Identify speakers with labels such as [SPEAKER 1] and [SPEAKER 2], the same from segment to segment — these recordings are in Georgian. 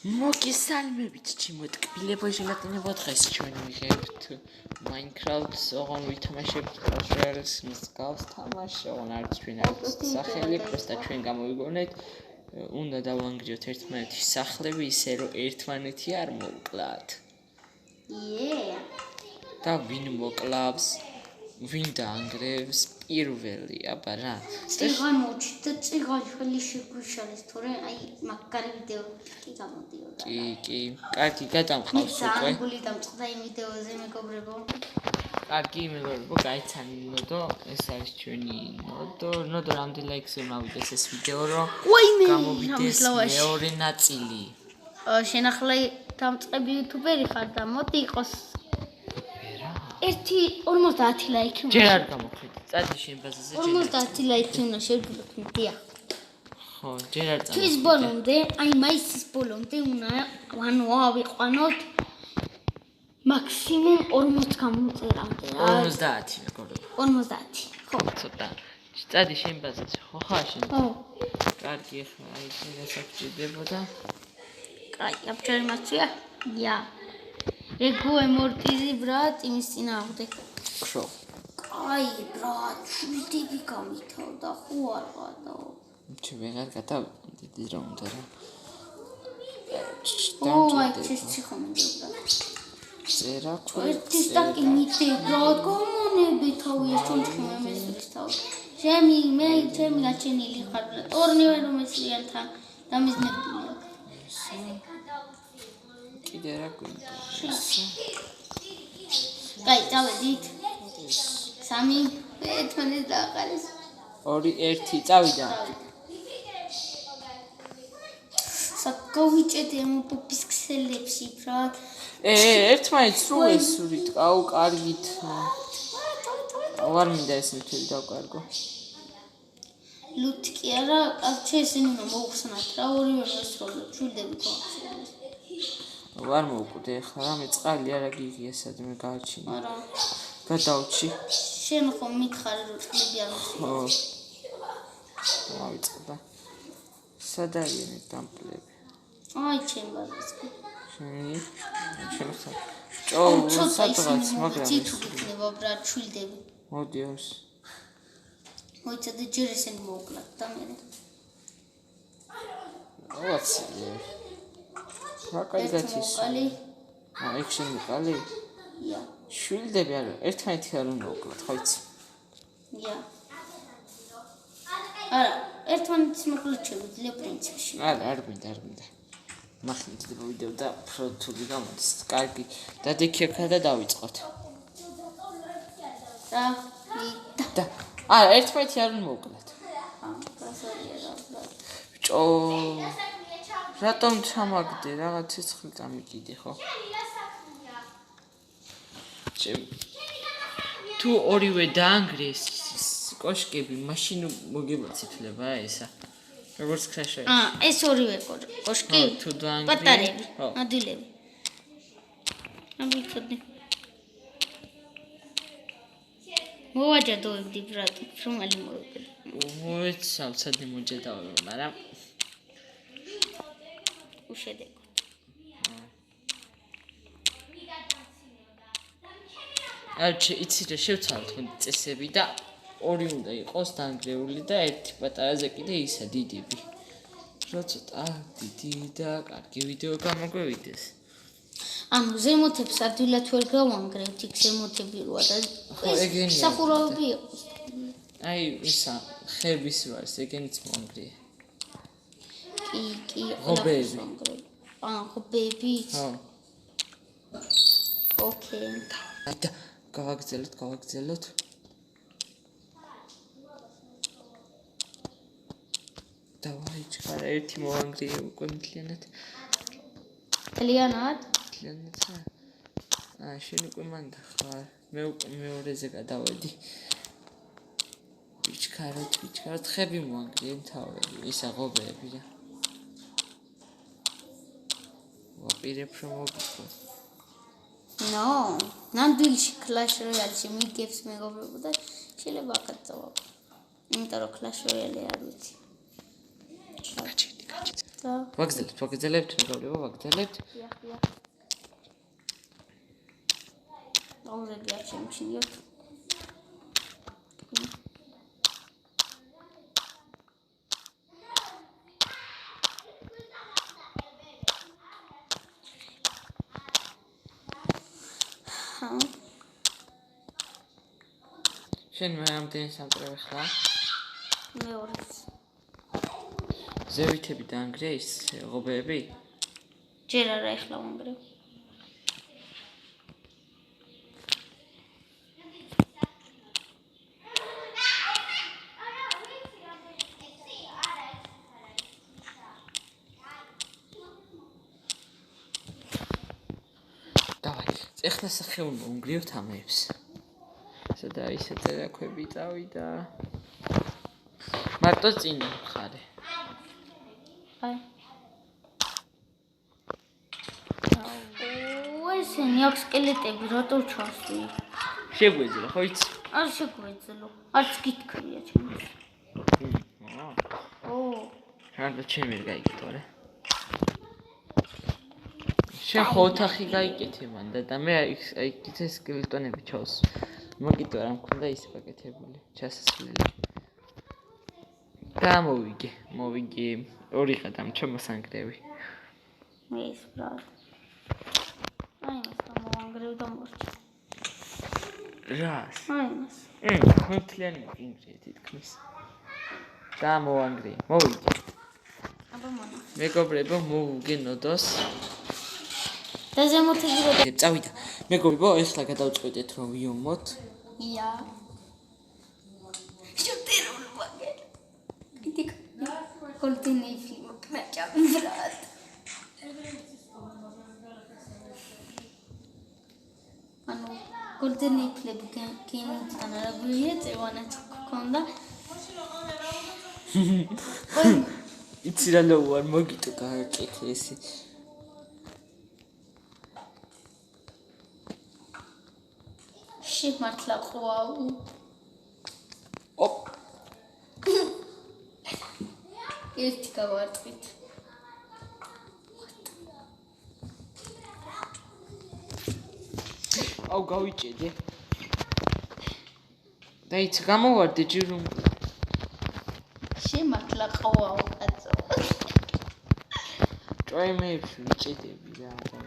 [SPEAKER 1] მოგესალმებით ჩიმოტკბილებო ჟელატინებო დღეს ჩვენ ვიღებთ Minecraft-ს ოღონ ვითამაშებთ Clash Royale-ს მსგავს თამაშს ოღონ არც ჩვენ არც სახელი პროსტა ჩვენ გამოვიგონეთ უნდა დავანგრიოთ ერთმანეთის სახლები ისე რომ ერთმანეთი არ მოვკლათ და ვინ მოკლავს ვინ დაანგრევს პირველი აბა რა
[SPEAKER 2] წიღან მოჩი და წიღან ხელი შეგვიშალეს თორე აი მაგარი ვიდეო კი გამოდიოდა
[SPEAKER 1] კი კარგი გადამყავს უკვე
[SPEAKER 2] გული დამწყდა იმ ვიდეოზე მეგობრებო
[SPEAKER 1] კარგი მეგობრებო გაიცანი ნოდო ეს არის ჩვენი ნოდო რამდენი ლაიქზე მოვიდეს ეს ვიდეო რომ გამოვიდეს მეორე ნაწილი
[SPEAKER 2] შენ ახლა დამწყები იუთუბერი ხარ და მოდი იყოს 50 ლაიქი
[SPEAKER 1] ჯერ არ გამოხედი წადი შენ ბაზაზე
[SPEAKER 2] 50 ლაიქი უნდა შევგულოთ მიდია
[SPEAKER 1] ხო ჯერ არ წადი
[SPEAKER 2] თვის ბოლომდე აი მაისის ბოლომდე უნდა ანუ ავიყვანოთ მაქსიმუმ 40 გამოწერამდე
[SPEAKER 1] 50 მეგობრებო
[SPEAKER 2] 50 ხო
[SPEAKER 1] ცოტა წადი შენ ბაზაზე ხო ხარ შენ
[SPEAKER 2] ხო
[SPEAKER 1] კარგი ხა აი ეს გასაგებდებოდა
[SPEAKER 2] კაი აბჯერმაცია ია Ego amortizi brat imis წინააღმდეგ.
[SPEAKER 1] ხო.
[SPEAKER 2] Აი brat, შვილდები გამითავდა ხო არ ყავდა.
[SPEAKER 1] Чи ვეღარ გადავდიდი რა უნდა რა.
[SPEAKER 2] აი ჩი ხომენდა.
[SPEAKER 1] ზერა ხო.
[SPEAKER 2] ერთი სტაკი მიტე brat კომონები თავი ჩონჩხი მესრის თავი. ჩემი გაჩენილი ხარ. ორნივე რომ ესრიან თან და მიზნებია.
[SPEAKER 1] კიდე რა გვინდა?
[SPEAKER 2] კაი, წავედით. 3 ერთმანეთს დააყარეს.
[SPEAKER 1] 2 1 წავიდა.
[SPEAKER 2] საკოვიჭეთ ამ პუპის ქსელებში, ბრატ.
[SPEAKER 1] ერთმანეთს სულ ესურით, აუ კარგით. არ მინდა ეს მთელი დავკარგო.
[SPEAKER 2] ლუტი კი არა, კაცი ესენი უნდა მოუხსნათ რა, ორივე მოსროლო, შვილდები გვაქვს.
[SPEAKER 1] ვარ მოვკვდე ხა რა მე წყალი არა გიგია სადმე გააჩინე
[SPEAKER 2] არა
[SPEAKER 1] გადავჩი
[SPEAKER 2] შენ ხომ მითხარი რომ წყლები არ
[SPEAKER 1] ხო ავიწყდა სად არიან დამპლები
[SPEAKER 2] აი ჩემ ბაზარზე
[SPEAKER 1] შენ ხა სადღაც მაგრამ
[SPEAKER 2] ცით უკნება ბრატ შვილდები
[SPEAKER 1] მოდიოს
[SPEAKER 2] მოიცადე ჯერ ესენი მოუკლათ და მე
[SPEAKER 1] ოცი რა კაიგაცის ეგ შენ მიყალი
[SPEAKER 2] ია
[SPEAKER 1] შვილდები არა ერთმანეთი არ უნდა უკლათ ხო იცი
[SPEAKER 2] ია არა ერთმანეთის მოკლათ შეგვიძლია პრინციპში
[SPEAKER 1] არ მინდა მახინჯდება ვიდეო და პროდუქტი გამოდის კარგი დადექიაქა და დავიწყოთ და არა ერთმანეთი არ უნდა უკლათ ბჭო რატომ ჩამაგდე რაღაც ცეცხლი წამიკიდე ხო თუ ორივე დაანგრეს კოშკები მაშინ მოგებაცითლება ესა როგორც ქაშა
[SPEAKER 2] ეს ორივე კოშკი
[SPEAKER 1] თუ დაანგრე
[SPEAKER 2] პატარები ადილები ამიცოდი მოვაჯადოებდი ბრატ რომელი მოვიგე
[SPEAKER 1] მოეცავ ცადე მოჯადავ მაგრამ
[SPEAKER 2] უშედეგო
[SPEAKER 1] არჩი იცი რა შევცვალოთ ხო წესები და ორი უნდა იყოს დაანგრეული და ერთი პატარაზე კიდე ისა დიდები რა ცოტა დიდი და კარგი ვიდეო გამოგვევიდეს
[SPEAKER 2] ანუ ზემოთებს ადვილად ვერ გავანგრევთ იქ ზემოთები როა და სახურავები იყოს
[SPEAKER 1] აი ისა ხერბის რო არის ეგენიც მოანგრია
[SPEAKER 2] კი
[SPEAKER 1] ღობები
[SPEAKER 2] ღობები
[SPEAKER 1] ხო
[SPEAKER 2] ოკეი
[SPEAKER 1] და გავაგზელოთ დავაი ჩქარა ერთი მოანგრია უკვე მთლიანად შენ უკვე მანდა ხარ მე უკვე მეორეზე გადავედი ვიჩქაროთ ხები მოანგრია თავები ისა ღობები რა ვაპირებ რომ მოგიწყო
[SPEAKER 2] No, ნამდვილში Clash Royale-ში მიგებს მეგობრებო და შეიძლება აქაც წავალ. იმიტომ რომ Clash Royale არ ვიცი.
[SPEAKER 1] გაჩერდი
[SPEAKER 2] და
[SPEAKER 1] ვაგრძელებთ, მეგობრებო, ვაგრძელებთ.
[SPEAKER 2] დიახ. აუზები არ შემჩნიოთ.
[SPEAKER 1] შენ მე ამდენი სამტრევი ხარ?
[SPEAKER 2] მეორეც.
[SPEAKER 1] ზევითები დაანგრია ის ღობეები?
[SPEAKER 2] ჯერ არა ეხლა ვანგრევ.
[SPEAKER 1] დავაი, ეხლა სახეულმა უნგრიოთ ამებს. და ისე წერაქვები წავიდა. მარტო წინ ხარე.
[SPEAKER 2] აი. ესენი აქვს სკელეტები, რატო ჩასვი?
[SPEAKER 1] შეგვეძლო, ხო იცი?
[SPEAKER 2] არ შეგვეძლო. არც გითხრია ჩემს.
[SPEAKER 1] რანდა ჩემი ვერ გაიგეთ, არა? შენ ხო ოთახი გაიგეთე მან და მე აი კიდე სკელეტონები ჩავს. მოგიტო რა მქონდა ის პაკეტებული, ჩასასვლელი. და მოვიგე. ორი ყადამ ჩამოსანგრევი.
[SPEAKER 2] მე ის ბრალ. აი მას მომანგრევ და მორჩა.
[SPEAKER 1] რას?
[SPEAKER 2] აი მას.
[SPEAKER 1] ხუთლიანი ინგრე თითქმის. და მოვანგრე. მოვიგე.
[SPEAKER 2] აბა მონა.
[SPEAKER 1] მეგობრებო, მოვუგე ნოდოს.
[SPEAKER 2] და ზემოთ იგივე
[SPEAKER 1] წავიდა. მეგობრებო, ეხლა გადავწყვეტეთ რომ ვიომოთ.
[SPEAKER 2] ია. შუტერულ ვაგე. კიდიკ. კოლტინი ფილმ კნაჭამი ბრატ. ანუ კოლტინი ფილმ კინოთან არა გვია წევანაც გქონდა.
[SPEAKER 1] იცი რა ლოუარ მოგიტო გააკეთე ესი.
[SPEAKER 2] მართლა ყვაუ.
[SPEAKER 1] ოპ.
[SPEAKER 2] ერთი გავარტყით.
[SPEAKER 1] აუ გავიჭედე. დაიც გამოვარდე ჯირუმ.
[SPEAKER 2] მართლა ყვაუ კაცო.
[SPEAKER 1] ჭოიმეებს ვიჭედები რა და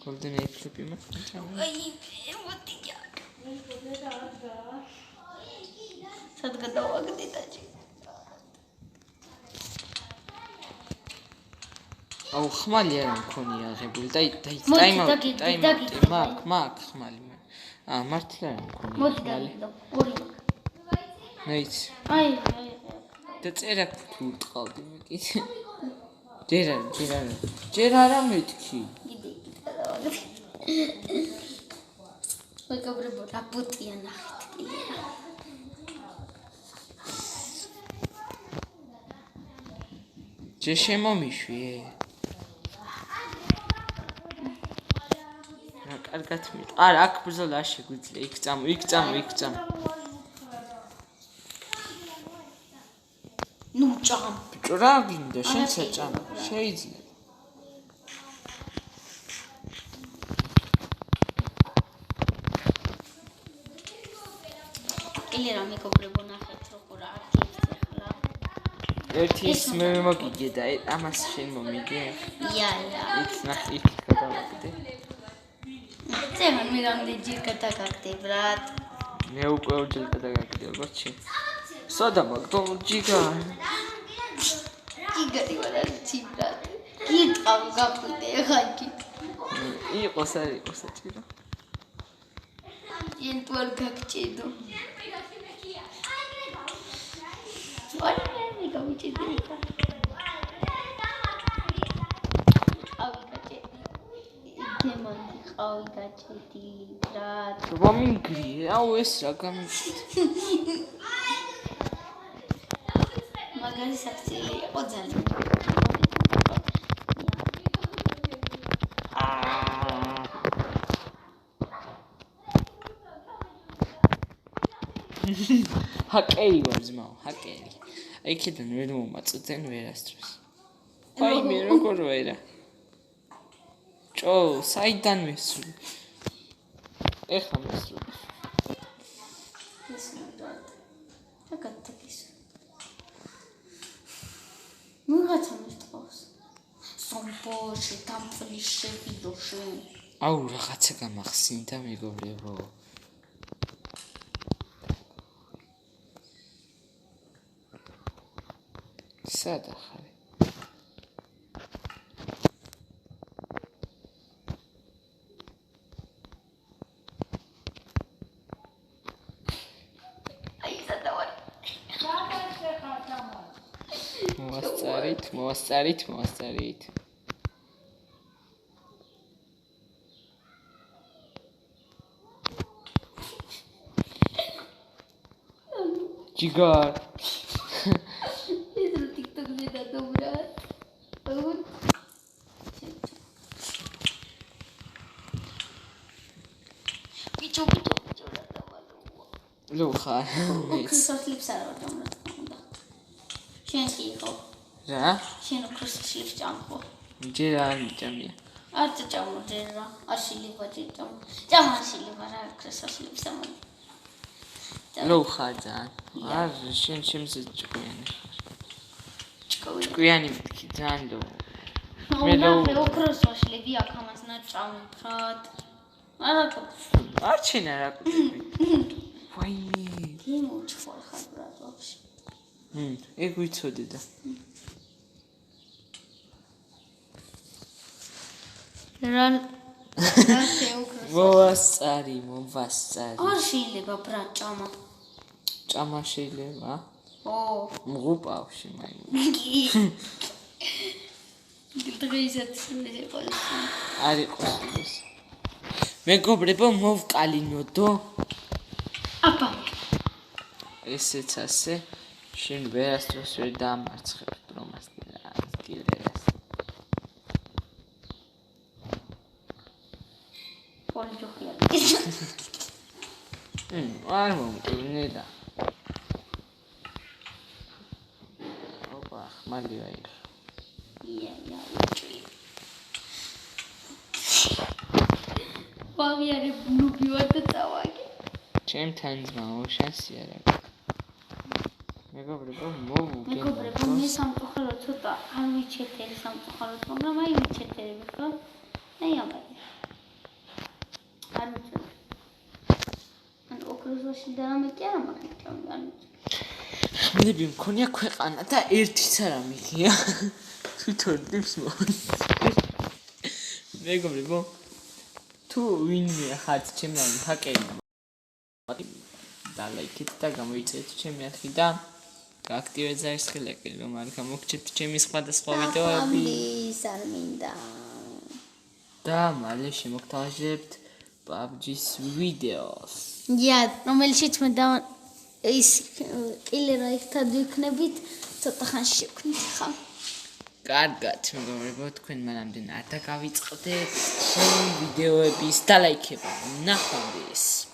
[SPEAKER 1] Golden Apple pima.
[SPEAKER 2] Ai, motiya. Sad gadawagde taji.
[SPEAKER 1] აუ ხმალი არ მქონია აღებული და ტაიმაუტი მაგ ხმალი მართლა არ მქონია
[SPEAKER 2] მოდი დავიდო ორი
[SPEAKER 1] მეიც
[SPEAKER 2] აი
[SPEAKER 1] და წერა თუ უტყავდი მე კიდე ჯერ არა მეთქი
[SPEAKER 2] მეგობრებო რა ბუტია ნახეთ კიდე
[SPEAKER 1] ჯერ შემომიშვი კარგად მით. არა, აქ ბრძოლა არ შეგვიძლია. იქ წამო.
[SPEAKER 2] ნუ ჭამ.
[SPEAKER 1] ბიჭო, რა გინდა? შენც ჭამ. შეიძლება.
[SPEAKER 2] ელი რა მეგობრებო ნახეთ როგორ არქივს ახლა.
[SPEAKER 1] ერთი ის მე მოგიგე და ამას შენ მომიგე.
[SPEAKER 2] ია.
[SPEAKER 1] იქ ნახე, იქ გადავაგდე.
[SPEAKER 2] ზემან მე რამდენჯერ გადაგაგდე ბრატ
[SPEAKER 1] მე უკვე ორჯერ გადაგაგდე როგორც შენ სადა მაგდო ჯიგა
[SPEAKER 2] ვარაჩი ბრატ გიტყავ გაგვიდე ხაჭი
[SPEAKER 1] იყოს არ იყოს საჭირო
[SPEAKER 2] ენ თუ არ გაგჭედო ვარ მე გავიჭედე აუ გაჭედი ბრატ
[SPEAKER 1] რომინგრი აუ ეს რა გამიჭით
[SPEAKER 2] მაგარი საქციელი იყო ძალიან
[SPEAKER 1] ჰაკერი ვარ ძმაო, ჰაკერი. აი იქიდან ვერ მომაწოდენ ვერასდროს. ვაიმე როგორ ვერა. ჭო, საიდან მესრული? ეხლა მესრული.
[SPEAKER 2] ეს ნუ დაგატაკის. მიღაცა მეთყავს. სომბოში დამფლიშე ვიდოში.
[SPEAKER 1] აუ რაღაცა გამახსინდა მეგობრებო. სადა ხარ? მოვასწარით. ჯიგარ.
[SPEAKER 2] ეს რო TikTok-ზე დადოვრა. აუ. ბიჭო რა დავარო.
[SPEAKER 1] ლუხა.
[SPEAKER 2] ოქროსლიფს არ ვარ დამრატყმდა. შენ კი იყო.
[SPEAKER 1] რა?
[SPEAKER 2] შენ ოქროსლიფს ჭამხო.
[SPEAKER 1] ჯერ არ ჭამია.
[SPEAKER 2] არ ჭამო ჯერ რა. არშილიბა ჭამო. ჭამო არშილიბა რა ოქროსლიფს ამო.
[SPEAKER 1] ლუხა ძალიან. არ შენ შემზე ჭკვიანი. ჭკვიანი მეთქი ძალიან დო.
[SPEAKER 2] მე ოქროსლიფი აქ ამას ნაჭამო ფრად. არ
[SPEAKER 1] ჩინა რა კუტები. ვაიმე.
[SPEAKER 2] იმოჩხარ ხარ ბრატ ვაფშე.
[SPEAKER 1] ეგ ვიცოდი და.
[SPEAKER 2] რან ასე ოქროსლიფი.
[SPEAKER 1] მოვასწარი.
[SPEAKER 2] არ შეიძლება ბრატ ჭამა.
[SPEAKER 1] ჭამა შეიძლება?
[SPEAKER 2] ო.
[SPEAKER 1] მღუპავში მაინც.
[SPEAKER 2] დღესაც იყო.
[SPEAKER 1] არ იყოს ეს. მეგობრებო მოვკალინოდო.
[SPEAKER 2] აბა.
[SPEAKER 1] ესეც ასე. შენ ვერასდროს ვერ დაამარცხებ პრომას დილერას.
[SPEAKER 2] პოლიჯოხია.
[SPEAKER 1] არ მომკვნე და. ოპა, ხმალი ვაი.
[SPEAKER 2] ია. ვაღიარე ბლუბი ვარ და წავაგე.
[SPEAKER 1] ჩემთან ძმაო, შანსი არ აქვს. მეგობრებო,
[SPEAKER 2] მეგობრებო, მე სამწუხარო ცოტა არ ვიჩეთერი სამწუხაროდ, მაგრამ აი ვიჩეთერები ხო? აი ამბარი. არ ვიცი. ან ოქროსლიფში და რამე კი არა მაგით ჭამი, არ ვიცი.
[SPEAKER 1] ხმლები მქონია ქვეყანა და ერთიც არ ამიღია. თვითონ დიფს მოდის. მეგობრებო, თუ ვინმე ხართ ჩემი ჰაკერი და ლაიქეთ და გამოიწეთ ჩემი არხი და გააქტივეთ ზარის ხილაკი რომ არ გამოგჩეთ ჩემი სხვადასხვა ვიდეოები
[SPEAKER 2] არ მინდა
[SPEAKER 1] და მალე შემოგთავაზებთ PUBG-ის ვიდეოს.
[SPEAKER 2] რომელშიც მე და ის კილერა ერთად ვიქნებით ცოტა ხანში შევქმნით ხა.
[SPEAKER 1] კარგად, მეგობრებო, თქვენ მანამდე არ დაგავიწყდეთ ჩემი ვიდეოების დალაიქება. ნახვამდის.